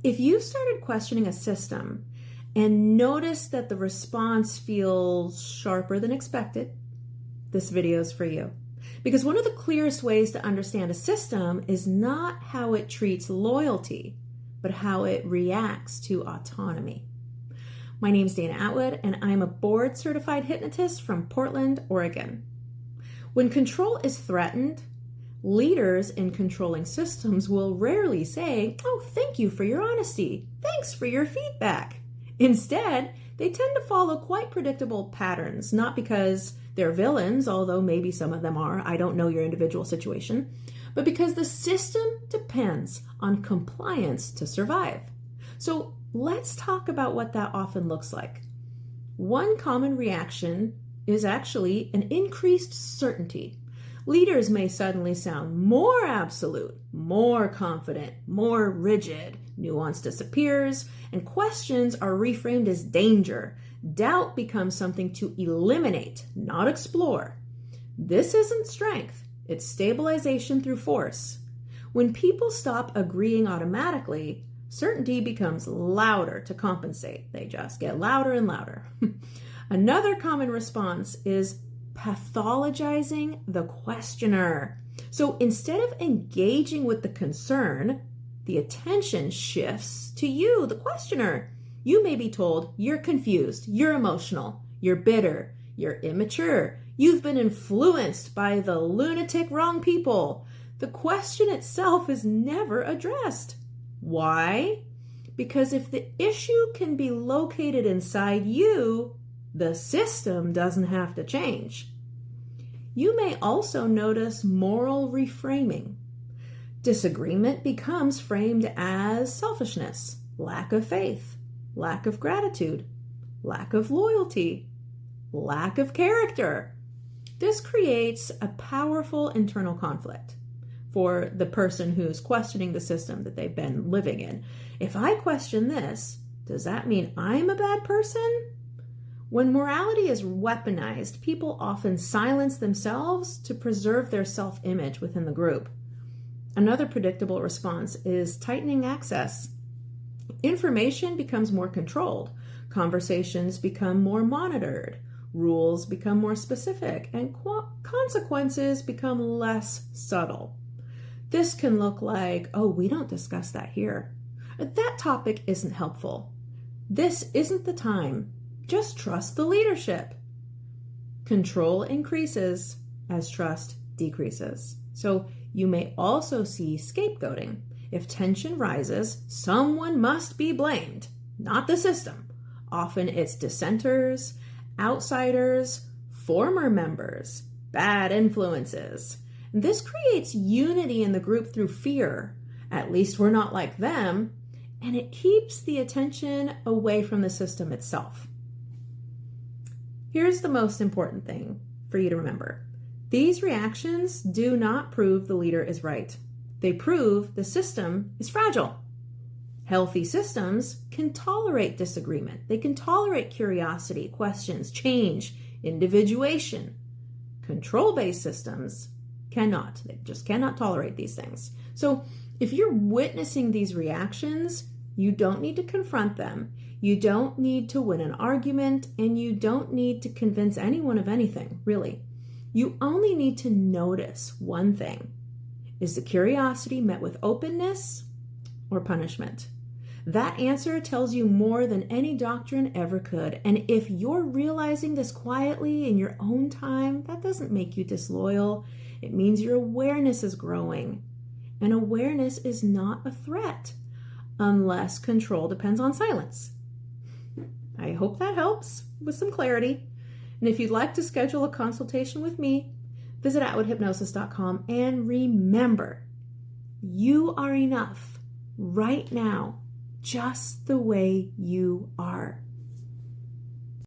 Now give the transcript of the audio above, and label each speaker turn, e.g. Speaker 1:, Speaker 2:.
Speaker 1: If you've started questioning a system and notice that the response feels sharper than expected, this video is for you. Because one of the clearest ways to understand a system is not how it treats loyalty, but how it reacts to autonomy. My name is Dana Atwood, and I'm a board-certified hypnotist from Portland, Oregon. When control is threatened, leaders in controlling systems will rarely say, "Oh, thank you for your honesty. Thanks for your feedback." Instead, they tend to follow quite predictable patterns, not because they're villains, although maybe some of them are. I don't know your individual situation, but because the system depends on compliance to survive. So let's talk about what that often looks like. One common reaction is actually an increased certainty. Leaders may suddenly sound more absolute, more confident, more rigid. Nuance disappears, and questions are reframed as danger. Doubt becomes something to eliminate, not explore. This isn't strength, it's stabilization through force. When people stop agreeing automatically, certainty becomes louder to compensate. They just get louder and louder. Another common response is pathologizing the questioner. So instead of engaging with the concern, the attention shifts to you, the questioner. You may be told you're confused, you're emotional, you're bitter, you're immature, you've been influenced by the lunatic wrong people. The question itself is never addressed. Why? Because if the issue can be located inside you, the system doesn't have to change. You may also notice moral reframing. Disagreement becomes framed as selfishness, lack of faith, lack of gratitude, lack of loyalty, lack of character. This creates a powerful internal conflict for the person who's questioning the system that they've been living in. If I question this, does that mean I'm a bad person? When morality is weaponized, people often silence themselves to preserve their self-image within the group. Another predictable response is tightening access. Information becomes more controlled, conversations become more monitored, rules become more specific, and consequences become less subtle. This can look like, "Oh, we don't discuss that here. That topic isn't helpful. This isn't the time. Just trust the leadership." Control increases as trust decreases. So you may also see scapegoating. If tension rises, someone must be blamed, not the system. Often it's dissenters, outsiders, former members, bad influences. This creates unity in the group through fear. At least we're not like them. And it keeps the attention away from the system itself. Here's the most important thing for you to remember. These reactions do not prove the leader is right. They prove the system is fragile. Healthy systems can tolerate disagreement. They can tolerate curiosity, questions, change, individuation. Control-based systems cannot. They just cannot tolerate these things. So if you're witnessing these reactions, you don't need to confront them. You don't need to win an argument, and you don't need to convince anyone of anything, really. You only need to notice one thing. Is the curiosity met with openness or punishment? That answer tells you more than any doctrine ever could. And if you're realizing this quietly in your own time, that doesn't make you disloyal. It means your awareness is growing. And awareness is not a threat, unless control depends on silence. I hope that helps with some clarity. And if you'd like to schedule a consultation with me, visit atwoodhypnosis.com, and remember, you are enough right now, just the way you are.